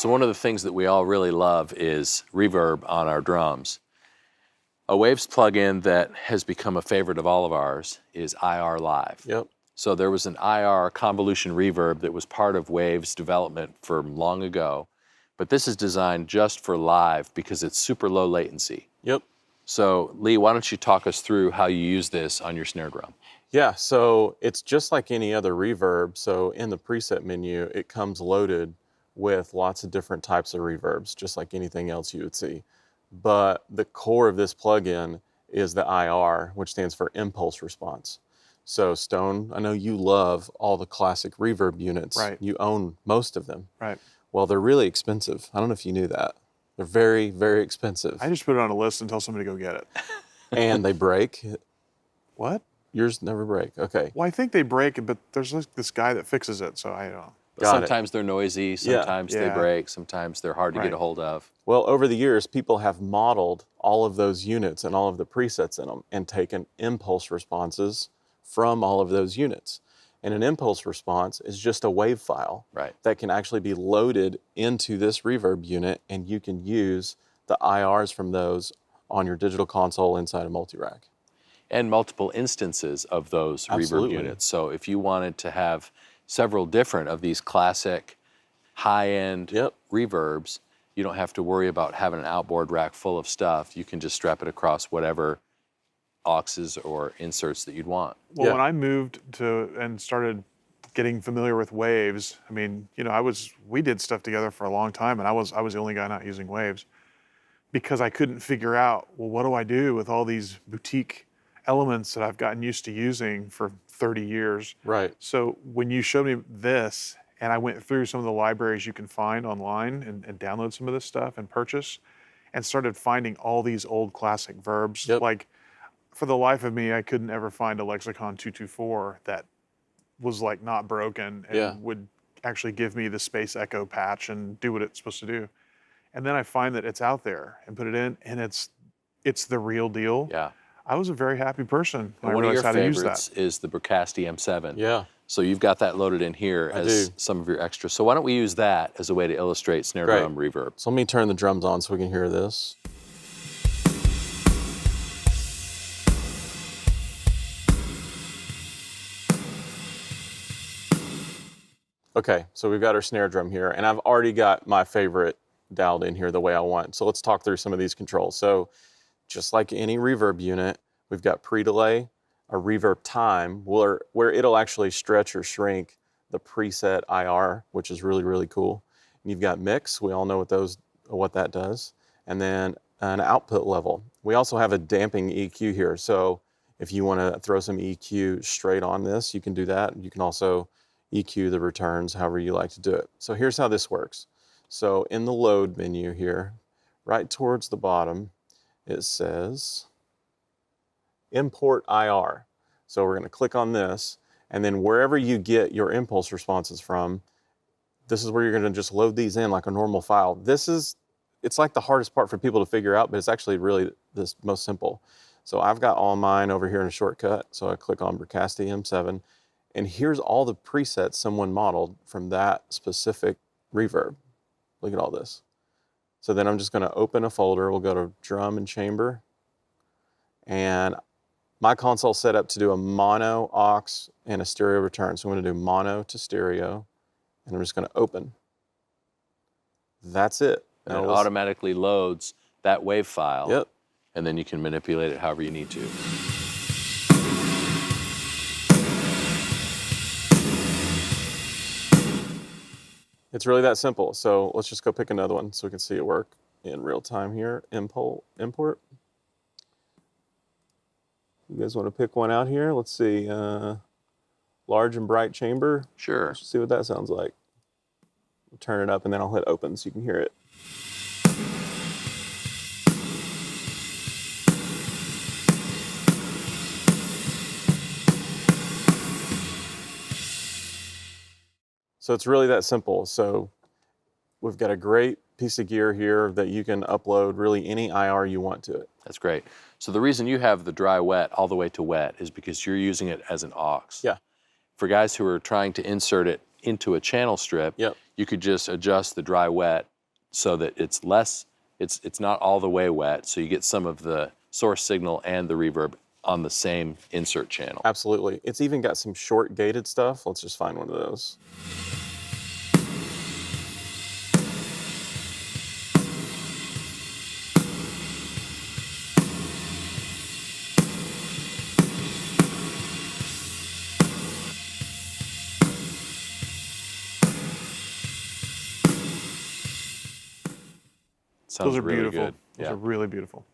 So one of the things that we all really love is reverb on our drums. A Waves plugin that has become a favorite of all of ours is IR Live. Yep. So there was an IR Convolution Reverb that was part of Waves development from long ago, but this is designed just for live because it's super low latency. Yep. So Lee, why don't you talk us through how you use this on your snare drum? Yeah, so it's just like any other reverb. So in the preset menu, it comes loaded with lots of different types of reverbs, just like anything else you would see. But the core of this plugin is the IR, which stands for impulse response. So Stone, I know you love all the classic reverb units. Right. You own most of them. Right. Well, they're really expensive. I don't know if you knew that. They're very, very expensive. I just put it on a list and tell somebody to go get it. And they break. What? Yours never break. Okay. Well, I think they break, but there's like this guy that fixes it, so I don't know. But Got it. sometimes they're noisy, sometimes they Yeah. break, sometimes they're hard to Right. get a hold of. Well, over the years, people have modeled all of those units and all of the presets in them and taken impulse responses from all of those units. And an impulse response is just a wave file Right. that can actually be loaded into this reverb unit, and you can use the IRs from those on your digital console inside a multi-rack. And multiple instances of those Absolutely. reverb units. So if you wanted to have several different of these classic high-end Yep. reverbs, you don't have to worry about having an outboard rack full of stuff. You can just strap it across whatever auxes or inserts that you'd want. Well, Yeah. when I moved to and started getting familiar with Waves, I mean, you know, we did stuff together for a long time, and I was the only guy not using Waves because I couldn't figure out, well, what do I do with all these boutique elements that I've gotten used to using for 30 years? Right. So when you showed me this, and I went through some of the libraries you can find online and download some of this stuff and purchase, and started finding all these old classic verbs. Yep. Like, for the life of me, I couldn't ever find a Lexicon 224 that was like not broken and Yeah. would actually give me the space echo patch and do what it's supposed to do. And then I find that it's out there and put it in, and it's the real deal. Yeah. I was a very happy person when And one I of realized your how to use favorites that. is the Bricasti M7. Yeah. So you've got that loaded in here I as do. some of your extras. So why don't we use that as a way to illustrate snare Great. drum reverb? So let me turn the drums on so we can hear this. Okay, so we've got our snare drum here, and I've already got my favorite dialed in here the way I want. So let's talk through some of these controls. So just like any reverb unit, we've got pre-delay, a reverb time, where it'll actually stretch or shrink the preset IR, which is really, really cool. And you've got mix, we all know what that does, and then an output level. We also have a damping EQ here, so if you want to throw some EQ straight on this, you can do that. You can also EQ the returns however you like to do it. So here's how this works. So in the load menu here, right towards the bottom, it says import IR. So we're going to click on this, and then wherever you get your impulse responses from, this is where you're going to just load these in like a normal file. It's like the hardest part for people to figure out, but it's actually really the most simple. So I've got all mine over here in a shortcut. So I click on Bricasti M7, and here's all the presets someone modeled from that specific reverb. Look at all this. So then I'm just going to open a folder. We'll go to drum and chamber. And my console's set up to do a mono, aux, and a stereo return. So I'm going to do mono to stereo, and I'm just going to open. That's it. And it automatically loads that wave file. Yep. And then you can manipulate it however you need to. It's really that simple. So let's just go pick another one so we can see it work in real time here. Import. You guys want to pick one out here? Let's see. Large and bright chamber. Sure. Let's see what that sounds like. We'll turn it up and then I'll hit open so you can hear it. So it's really that simple. So we've got a great piece of gear here that you can upload really any IR you want to it. That's great. So the reason you have the dry wet all the way to wet is because you're using it as an aux. Yeah. For guys who are trying to insert it into a channel strip, Yep. you could just adjust the dry wet so that it's less, it's not all the way wet, so you get some of the source signal and the reverb on the same insert channel. Absolutely. It's even got some short gated stuff. Let's just find one of those. Sounds Those are really beautiful. good. Those Yeah. are really beautiful.